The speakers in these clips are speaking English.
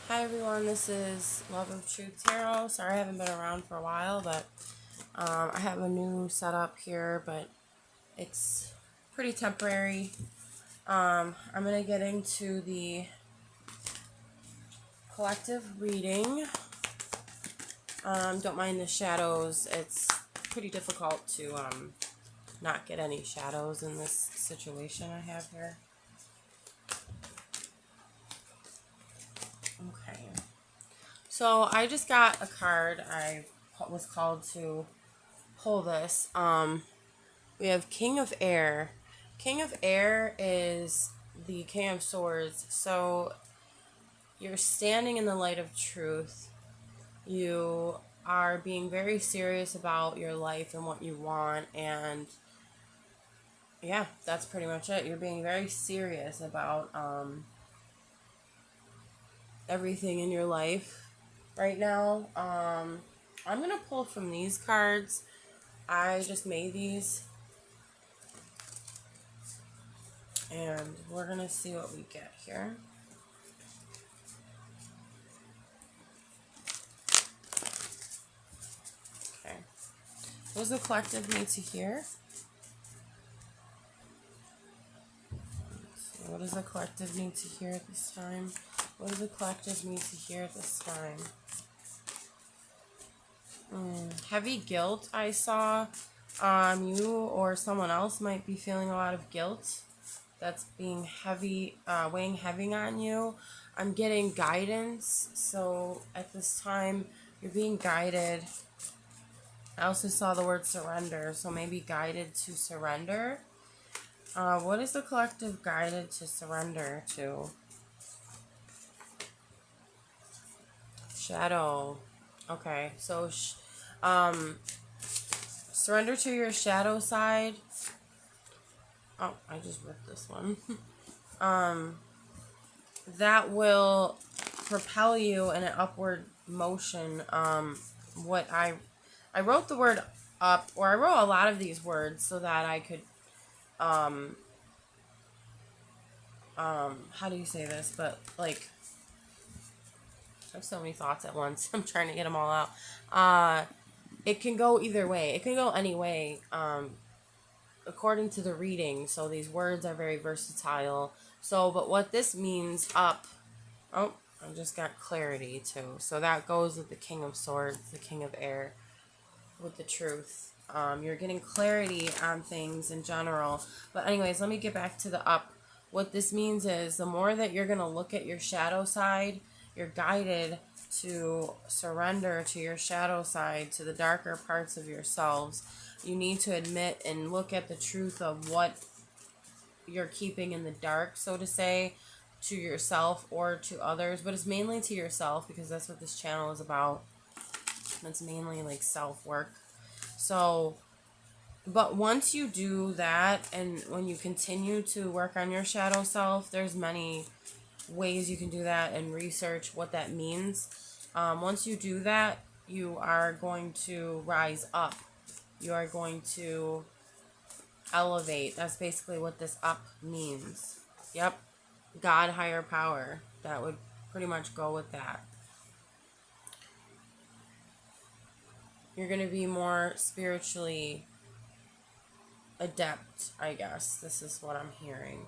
Hi everyone, this is Love of Truth Tarot. Sorry I haven't been around for a while, but I have a new setup here, but it's pretty temporary. I'm going to get into the collective reading. Don't mind the shadows. It's pretty difficult to not get any shadows in this situation I have here. Okay. So I just got a card. I was called to pull this. We have King of Air. King of Air is the King of Swords. So you're standing in the light of truth. You are being very serious about your life and what you want. And yeah, that's pretty much it. You're being very serious about everything in your life right now. I'm going to pull from these cards. I just made these. And we're going to see what we get here. Okay. What does the collective need to hear? So what does the collective need to hear at this time? What does the collective need to hear at this time? Heavy guilt, I saw. You or someone else might be feeling a lot of guilt. That's being heavy, weighing heavy on you. I'm getting guidance. So at this time, you're being guided. I also saw the word surrender. So maybe guided to surrender. What is the collective guided to surrender to? Shadow. Okay, so surrender to your shadow side. Oh, I just ripped this one. That will propel you in an upward motion. What I wrote the word up, or I wrote a lot of these words so that I could how do you say this? But like I have so many thoughts at once. I'm trying to get them all out. It can go either way. It can go any way. According to the reading. So these words are very versatile. So, but what this means up. Oh, I just got clarity too. So that goes with the King of Swords, the King of Air, with the truth. You're getting clarity on things in general. But anyways, let me get back to the up. What this means is the more that you're going to look at your shadow side, you're guided to surrender to your shadow side, to the darker parts of yourselves. You need to admit and look at the truth of what you're keeping in the dark, so to say, to yourself or to others. But it's mainly to yourself because that's what this channel is about. It's mainly like self-work. So, but once you do that, and when you continue to work on your shadow self, there's many ways you can do that and research what that means. Once you do that, you are going to rise up. You are going to elevate. That's basically what this up means. Yep. God, higher power. That would pretty much go with that. You're going to be more spiritually adept, I guess. This is what I'm hearing.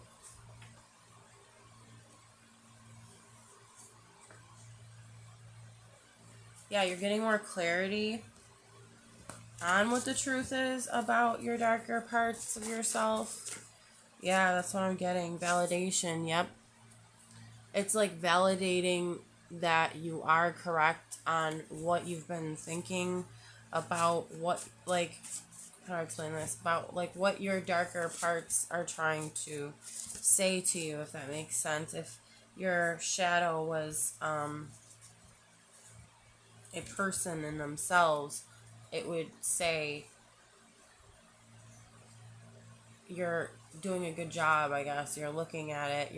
Yeah, you're getting more clarity on what the truth is about your darker parts of yourself. Yeah, that's what I'm getting. Validation, yep. It's like validating that you are correct on what you've been thinking about what, like, how do I explain this? About, like, what your darker parts are trying to say to you, if that makes sense. If your shadow was a person in themselves, it would say you're doing a good job, I guess. You're looking at it.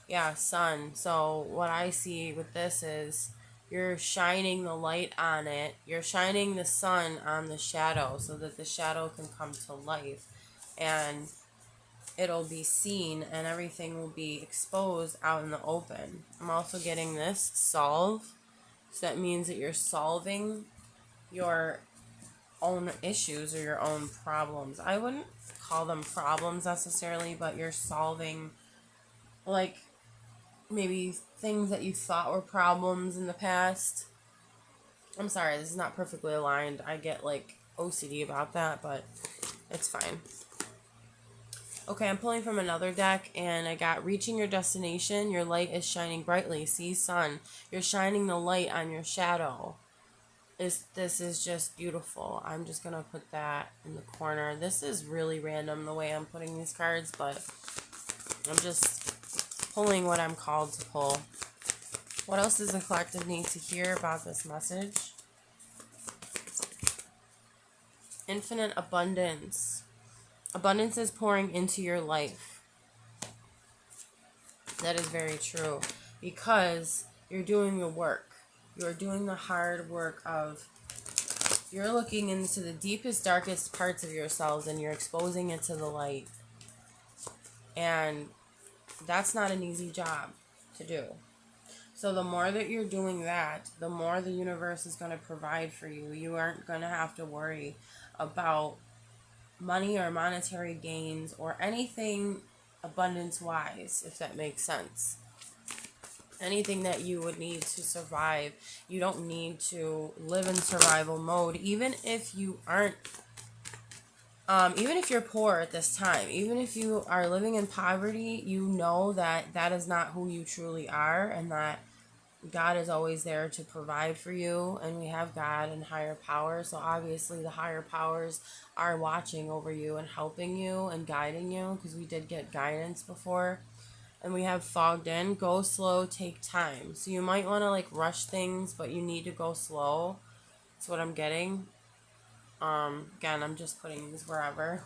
Yeah, sun. So what I see with this is you're shining the light on it. You're shining the sun on the shadow so that the shadow can come to life. And it'll be seen and everything will be exposed out in the open. I'm also getting this solve. So that means that you're solving your own issues or your own problems. I wouldn't call them problems necessarily, but you're solving like maybe things that you thought were problems in the past. I'm sorry, this is not perfectly aligned. I get like OCD about that, but it's fine. Okay, I'm pulling from another deck, and I got reaching your destination. Your light is shining brightly. See, sun, you're shining the light on your shadow. This is just beautiful. I'm just gonna put that in the corner. This is really random the way I'm putting these cards, but I'm just pulling what I'm called to pull. What else does the collective need to hear about this message? Infinite abundance. Abundance is pouring into your life. That is very true, because you're doing the work. You're doing the hard work of, you're looking into the deepest, darkest parts of yourselves and you're exposing it to the light. And that's not an easy job to do. So the more that you're doing that, the more the universe is going to provide for you. You aren't going to have to worry about money or monetary gains or anything abundance-wise, if that makes sense. Anything that you would need to survive. You don't need to live in survival mode, even if you aren't, even if you're poor at this time, even if you are living in poverty, you know that that is not who you truly are, and that God is always there to provide for you, and we have God and higher power. So obviously the higher powers are watching over you and helping you and guiding you, because we did get guidance before. And we have fogged in. Go slow, take time. So you might want to like rush things, but you need to go slow. That's what I'm getting. Again, I'm just putting these wherever.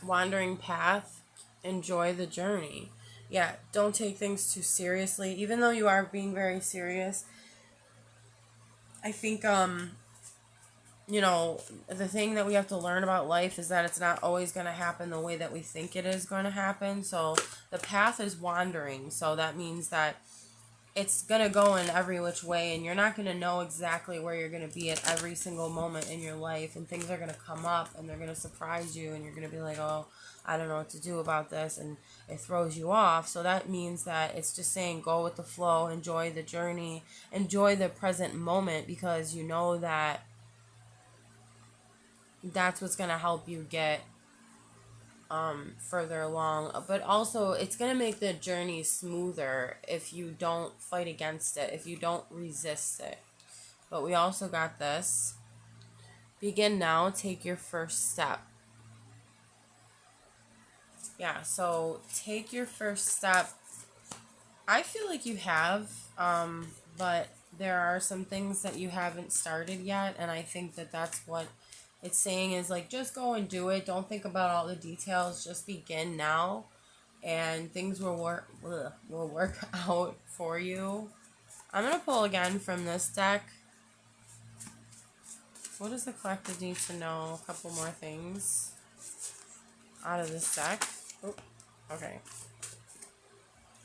Wandering path. Enjoy the journey. Yeah, don't take things too seriously. Even though you are being very serious, I think, you know, the thing that we have to learn about life is that it's not always going to happen the way that we think it is going to happen. So the path is wandering. So that means that it's going to go in every which way, and you're not going to know exactly where you're going to be at every single moment in your life, and things are going to come up and they're going to surprise you, and you're going to be like, oh, I don't know what to do about this, and it throws you off. So that means that it's just saying go with the flow, enjoy the journey, enjoy the present moment, because you know that that's what's going to help you get further along. But also it's going to make the journey smoother if you don't fight against it, if you don't resist it. But we also got this. Begin now, take your first step. Yeah, so take your first step. I feel like you have, but there are some things that you haven't started yet, and I think that that's what it's saying is like, just go and do it. Don't think about all the details. Just begin now, and things will work out for you. I'm gonna pull again from this deck. What does the collective need to know? A couple more things out of this deck. Oh, okay.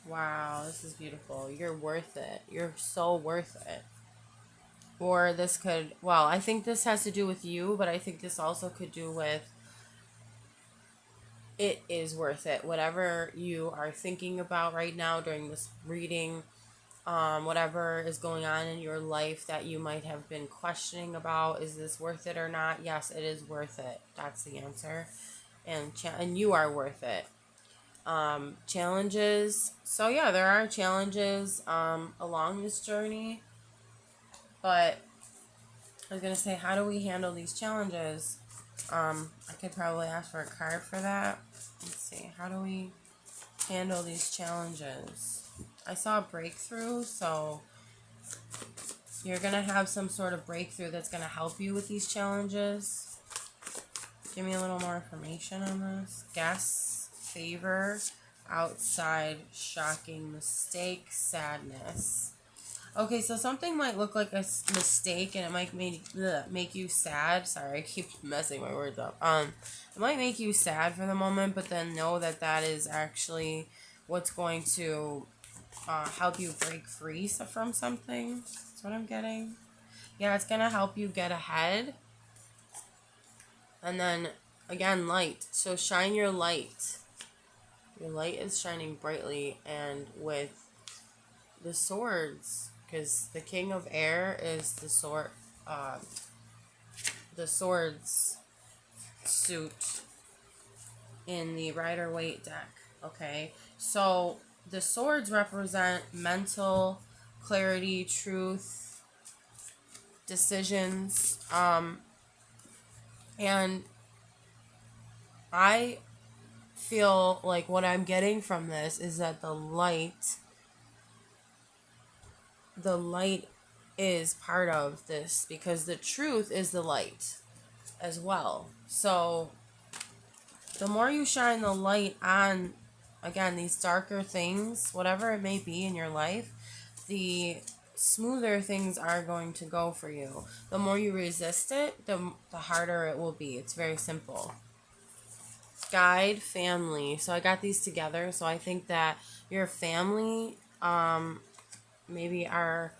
Wow, this is beautiful. You're worth it. You're so worth it. Or this could, well, I think this has to do with you, but I think this also could do with it is worth it. Whatever you are thinking about right now during this reading, whatever is going on in your life that you might have been questioning about, is this worth it or not? Yes, it is worth it. That's the answer. And you are worth it. Challenges. So yeah, there are challenges along this journey. But I was going to say, how do we handle these challenges? I could probably ask for a card for that. Let's see. How do we handle these challenges? I saw a breakthrough, so you're going to have some sort of breakthrough that's going to help you with these challenges. Give me a little more information on this. Guess, favor, outside, shocking, mistake, sadness. Okay, so something might look like a mistake, and it might make you sad. Sorry, I keep messing my words up. It might make you sad for the moment, but then know that that is actually what's going to help you break free from something. That's what I'm getting. Yeah, it's gonna help you get ahead. And then again, light. So shine your light. Your light is shining brightly, and with the swords, because the King of Air is uh, the swords suit in the Rider-Waite deck. Okay, so the swords represent mental clarity, truth, decisions, and I feel like what I'm getting from this is that the light is part of this, because the truth is the light as well. So the more you shine the light on, again, these darker things, whatever it may be in your life, the smoother things are going to go for you. The more you resist it, the harder it will be. It's very simple. Guide, family. So I got these together. So I think that your family maybe are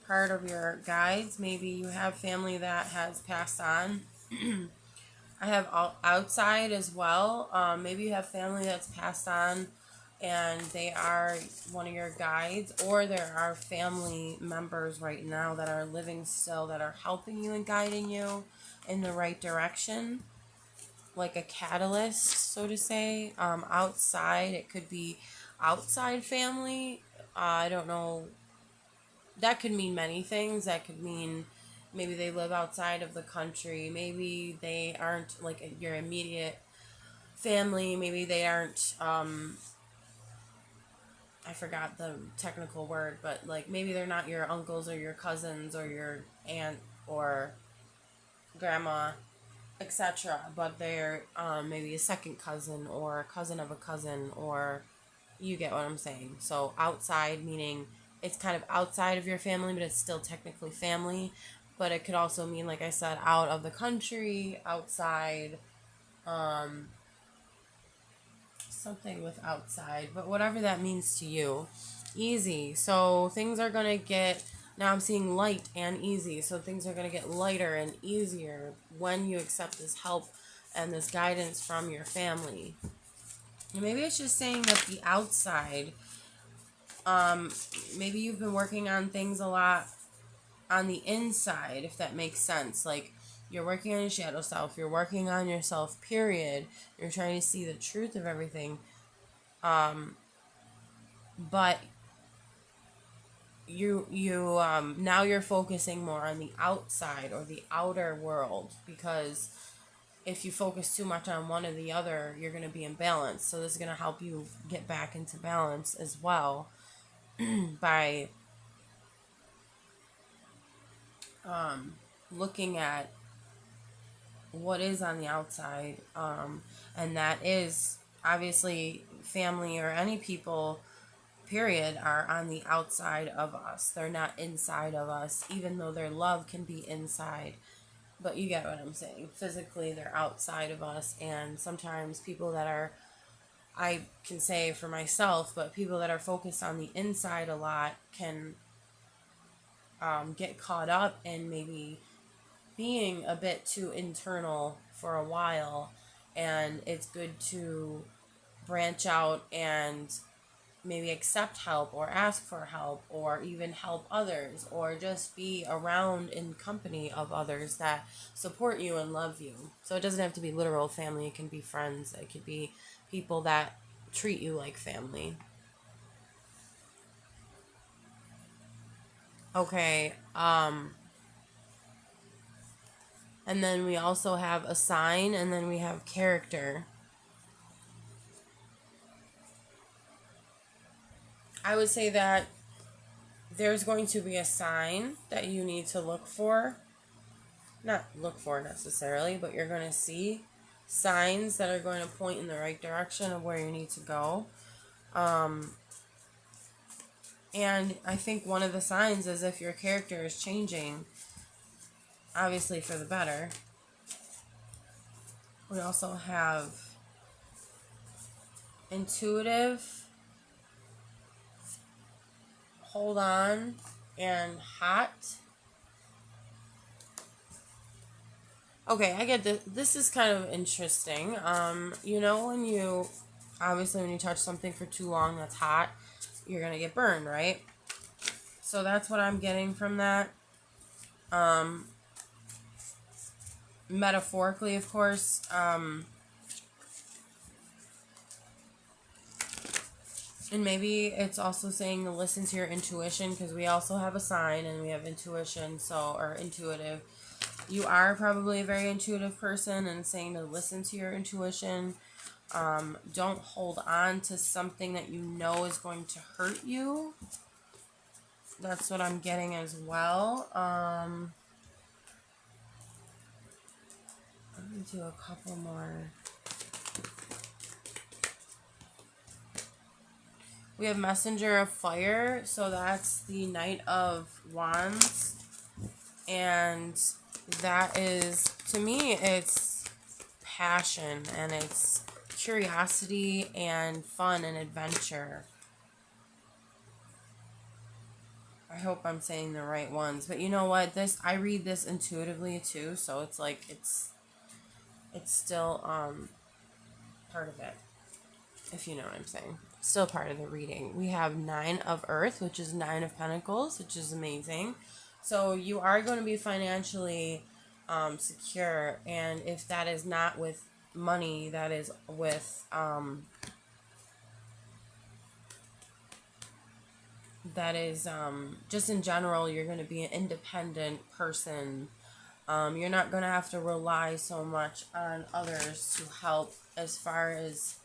part of your guides. Maybe you have family that has passed on. I have outside as well. Maybe you have family that's passed on and they are one of your guides, or there are family members right now that are living still that are helping you and guiding you in the right direction, like a catalyst, so to say. Outside, it could be outside family. I don't know. That could mean many things. That could mean maybe they live outside of the country. Maybe they aren't like your immediate family. Maybe they aren't, I forgot the technical word, but like maybe they're not your uncles or your cousins or your aunt or grandma, etc. But they're maybe a second cousin or a cousin of a cousin, or you get what I'm saying. So outside meaning it's kind of outside of your family, but it's still technically family. But it could also mean, like I said, out of the country, outside, um, something with outside. But whatever that means to you, easy. So things are going to get, now I'm seeing light and easy. So things are going to get lighter and easier when you accept this help and this guidance from your family. And maybe it's just saying that the outside, maybe you've been working on things a lot on the inside, if that makes sense. Like you're working on your shadow self, you're working on yourself, period. You're trying to see the truth of everything. But you now you're focusing more on the outside or the outer world, because if you focus too much on one or the other, you're going to be imbalanced. So this is going to help you get back into balance as well by looking at what is on the outside, and that is obviously family or any people, period, are on the outside of us. They're not inside of us, even though their love can be inside. But you get what I'm saying. Physically, they're outside of us, and sometimes people that are, I can say for myself, but people that are focused on the inside a lot can get caught up in maybe being a bit too internal for a while, and it's good to branch out and maybe accept help or ask for help or even help others, or just be around in company of others that support you and love you. So it doesn't have to be literal family, it can be friends, it could be people that treat you like family. Okay, and then we also have a sign, and then we have character. I would say that there's going to be a sign that you need to look for. Not look for necessarily, but you're going to see signs that are going to point in the right direction of where you need to go. And I think one of the signs is if your character is changing, obviously for the better. We also have intuitive, hold on, and hot. Okay, I get this. This is kind of interesting. You know, when you obviously when you touch something for too long that's hot, you're gonna get burned, right? So that's what I'm getting from that. Metaphorically, of course. And maybe it's also saying to listen to your intuition, because we also have a sign and we have intuition, so, or intuitive. You are probably a very intuitive person, and it's saying to listen to your intuition. Don't hold on to something that you know is going to hurt you. That's what I'm getting as well. Let me do a couple more. We have Messenger of Fire, so that's the Knight of Wands. And that is, to me, it's passion and it's curiosity and fun and adventure. I hope I'm saying the right ones, but you know what? I read this intuitively too, so it's like it's still part of it, if you know what I'm saying. Still part of the reading. We have 9 of Earth, which is 9 of Pentacles, which is amazing. So you are going to be financially secure, and if that is not with money, that is with just in general, you're going to be an independent person. You're not going to have to rely so much on others to help as far as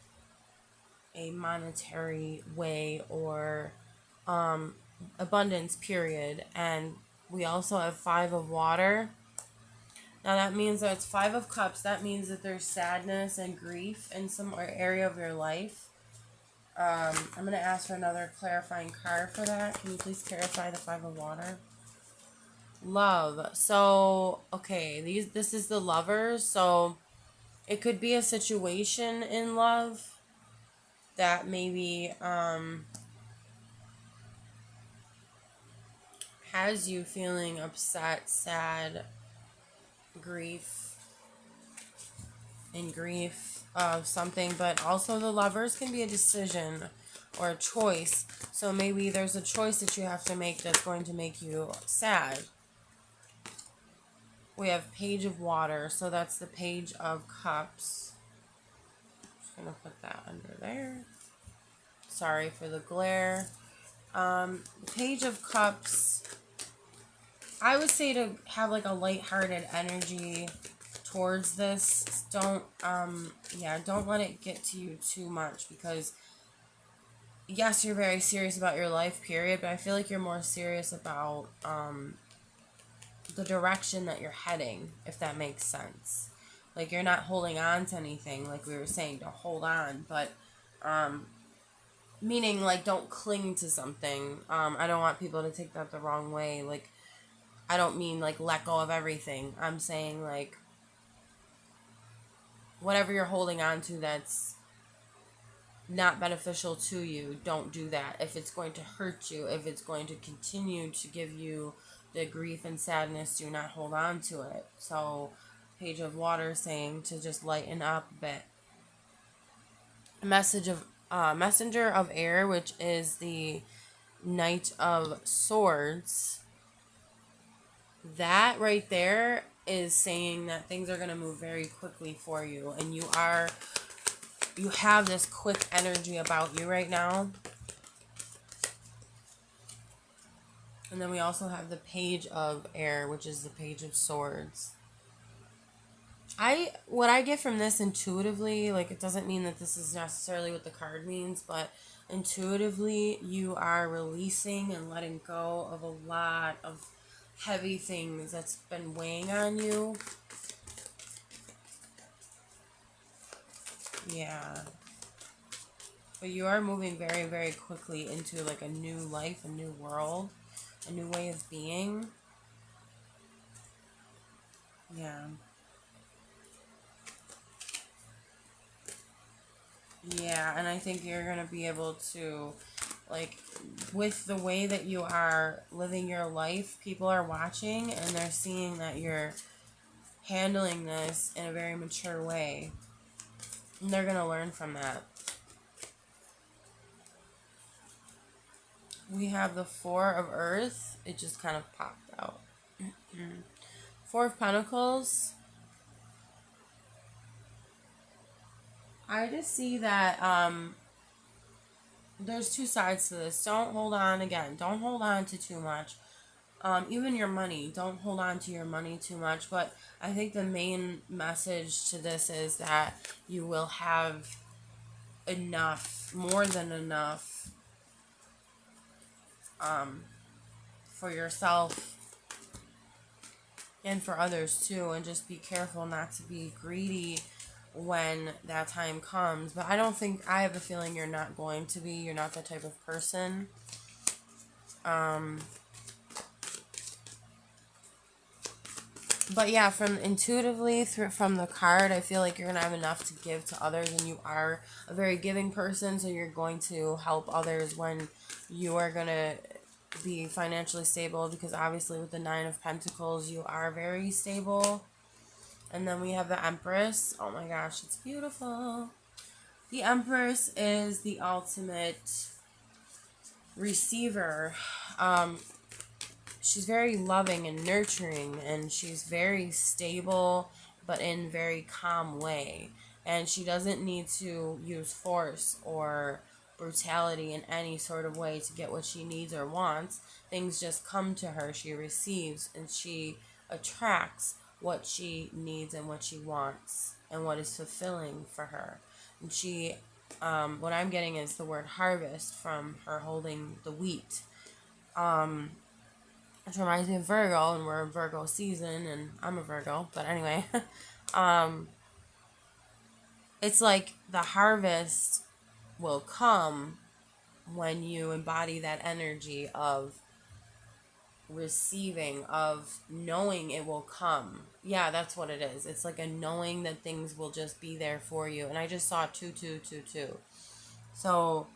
a monetary way or abundance, period. And we also have 5 of Water. Now that means that it's 5 of Cups. That means that there's sadness and grief in some area of your life. I'm going to ask for another clarifying card for that. Can you please clarify the 5 of Water? Love. So, okay, this is the Lovers. So it could be a situation in love that maybe has you feeling upset, sad, grief of something. But also the Lovers can be a decision or a choice. So maybe there's a choice that you have to make that's going to make you sad. We have Page of Water, so that's the Page of Cups. Just gonna put that under there. Sorry for the glare. The Page of Cups, I would say to have like a lighthearted energy towards this. Don't let it get to you too much, because yes, you're very serious about your life, period, but I feel like you're more serious about the direction that you're heading, if that makes sense. Like, you're not holding on to anything, like we were saying, don't hold on, but meaning like don't cling to something. I don't want people to take that the wrong way. Like, I don't mean like let go of everything. I'm saying like whatever you're holding on to that's not beneficial to you, don't do that. If it's going to hurt you, if it's going to continue to give you the grief and sadness, do not hold on to it. So Page of Water saying to just lighten up a bit. Messenger of Air, which is the Knight of Swords. That right there is saying that things are going to move very quickly for you, and you have this quick energy about you right now. And then we also have the Page of Air, which is the Page of Swords. What I get from this intuitively, like, it doesn't mean that this is necessarily what the card means, but intuitively you are releasing and letting go of a lot of heavy things that's been weighing on you. Yeah. But you are moving very, very quickly into like a new life, a new world, a new way of being. Yeah. Yeah, and I think you're going to be able to, like, with the way that you are living your life, people are watching and they're seeing that you're handling this in a very mature way. And they're going to learn from that. We have the Four of Earth. It just kind of popped out. Four of Pentacles. I just see that there's two sides to this. Don't hold on again. Don't hold on to too much. Even your money. Don't hold on to your money too much. But I think the main message to this is that you will have enough, more than enough, for yourself and for others too. And just be careful not to be greedy when that time comes. But I don't think, I have a feeling you're not going to be. You're not that type of person. But yeah, from intuitively from the card, I feel like you're gonna have enough to give to others, and you are a very giving person, so you're going to help others when you are gonna be financially stable, because obviously with the Nine of Pentacles you are very stable. And then we have the Empress. Oh my gosh, it's beautiful. The Empress is the ultimate receiver. She's very loving and nurturing, and she's very stable, but in a very calm way. And she doesn't need to use force or brutality in any sort of way to get what she needs or wants. Things just come to her. She receives and she attracts what she needs and what she wants and what is fulfilling for her. And she, what I'm getting is the word harvest from her holding the wheat. Which reminds me of Virgo, and we're in Virgo season, and I'm a Virgo, but anyway. It's like the harvest will come when you embody that energy of receiving, of knowing it will come. Yeah, that's what it is. It's like a knowing that things will just be there for you. And I just saw 2222. So,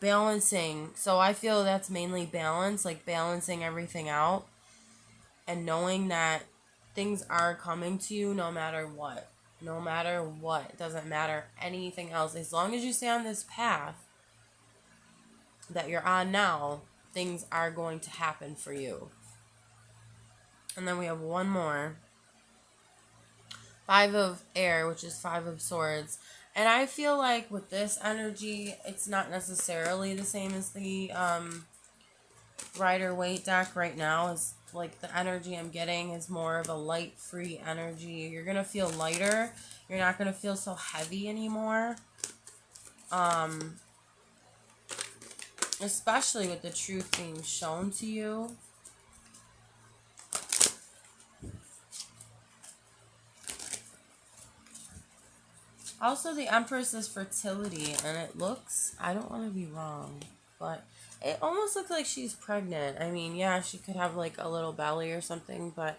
balancing. So I feel that's mainly balance, like balancing everything out and knowing that things are coming to you no matter what. No matter what. It doesn't matter anything else. As long as you stay on this path that you're on now, things are going to happen for you. And then we have one more. Five of Air, which is Five of Swords. And I feel like with this energy, it's not necessarily the same as the Rider-Waite deck right now. Is like the energy I'm getting is more of a light, free energy. You're going to feel lighter. You're not going to feel so heavy anymore. Especially with the truth being shown to you. Also, the Empress is fertility, and it looks, I don't want to be wrong, but it almost looks like she's pregnant. I mean, yeah, she could have like a little belly or something, but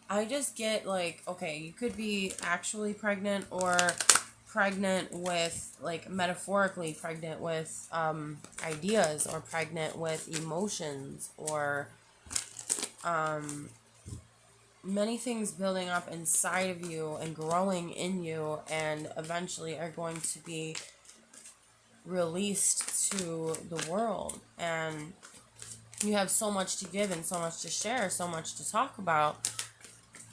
I just get like, okay, you could be actually pregnant or pregnant with, like, metaphorically pregnant with ideas, or pregnant with emotions, or many things building up inside of you and growing in you, and eventually are going to be released to the world. And you have so much to give and so much to share, so much to talk about,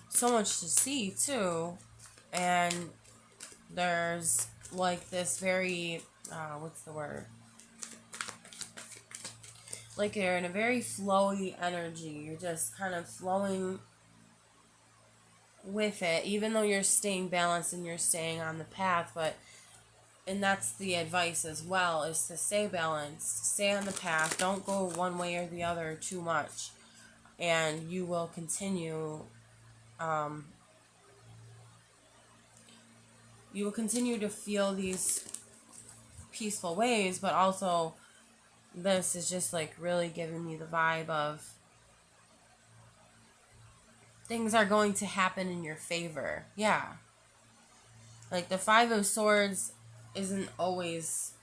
so much to see too. And there's like this very what's the word, like you're in a very flowy energy. You're just kind of flowing with it, even though you're staying balanced and you're staying on the path. But, and that's the advice as well, is to stay balanced, stay on the path, don't go one way or the other too much, and you will continue you will continue to feel these peaceful ways, but also this is just like really giving me the vibe of things are going to happen in your favor. Yeah. Like the Five of Swords isn't always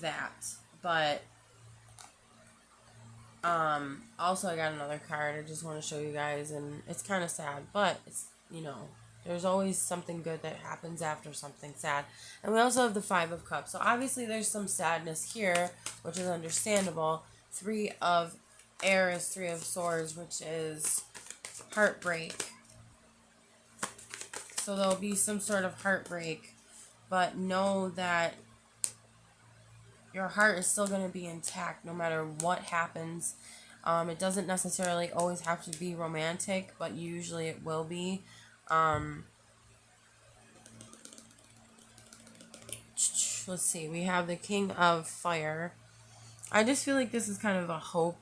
that, but also I got another card I just want to show you guys, and it's kind of sad, but it's, you know, there's always something good that happens after something sad. And we also have the Five of Cups. So obviously there's some sadness here, which is understandable. Three of Air is Three of Swords, which is heartbreak. So there'll be some sort of heartbreak, but know that your heart is still going to be intact no matter what happens. It doesn't necessarily always have to be romantic, but usually it will be. Let's see. We have the King of Fire. I just feel like this is kind of a hope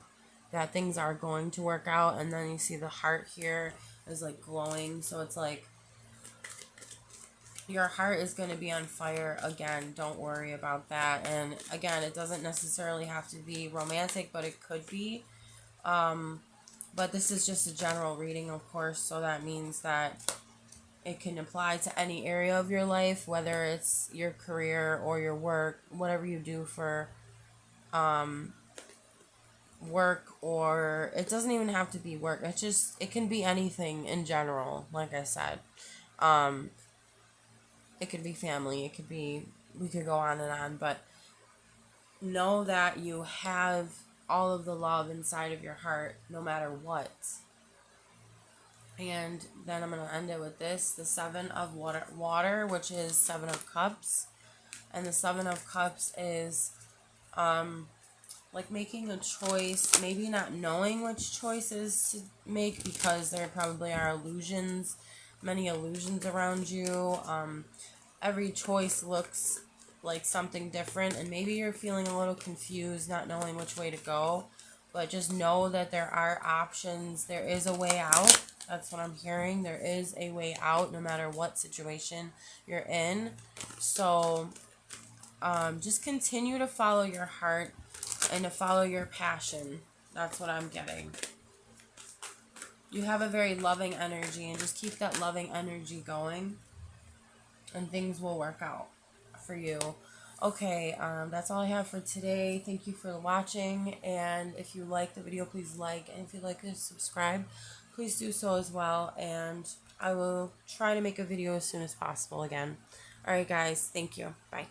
that things are going to work out. And then you see the heart here is like glowing. So it's like your heart is going to be on fire again. Don't worry about that. And again, it doesn't necessarily have to be romantic, but it could be. But this is just a general reading, of course. So that means that it can apply to any area of your life, whether it's your career or your work, whatever you do for work, or it doesn't even have to be work. It's just, it can be anything in general, like I said. It could be family, it could be, we could go on and on, but know that you have all of the love inside of your heart no matter what. And then I'm going to end it with this, the Seven of water, which is Seven of Cups. And the Seven of Cups is like making a choice, maybe not knowing which choices to make because there probably are illusions, many illusions around you. Every choice looks like something different, and maybe you're feeling a little confused, not knowing which way to go. But just know that there are options. There is a way out. That's what I'm hearing. There is a way out no matter what situation you're in. So just continue to follow your heart and to follow your passion. That's what I'm getting. You have a very loving energy, and just keep that loving energy going, and things will work out for you. Okay, that's all I have for today. Thank you for watching, and if you like the video, please like, and if you'd like to subscribe, please do so as well, and I will try to make a video as soon as possible again. Alright guys, thank you. Bye.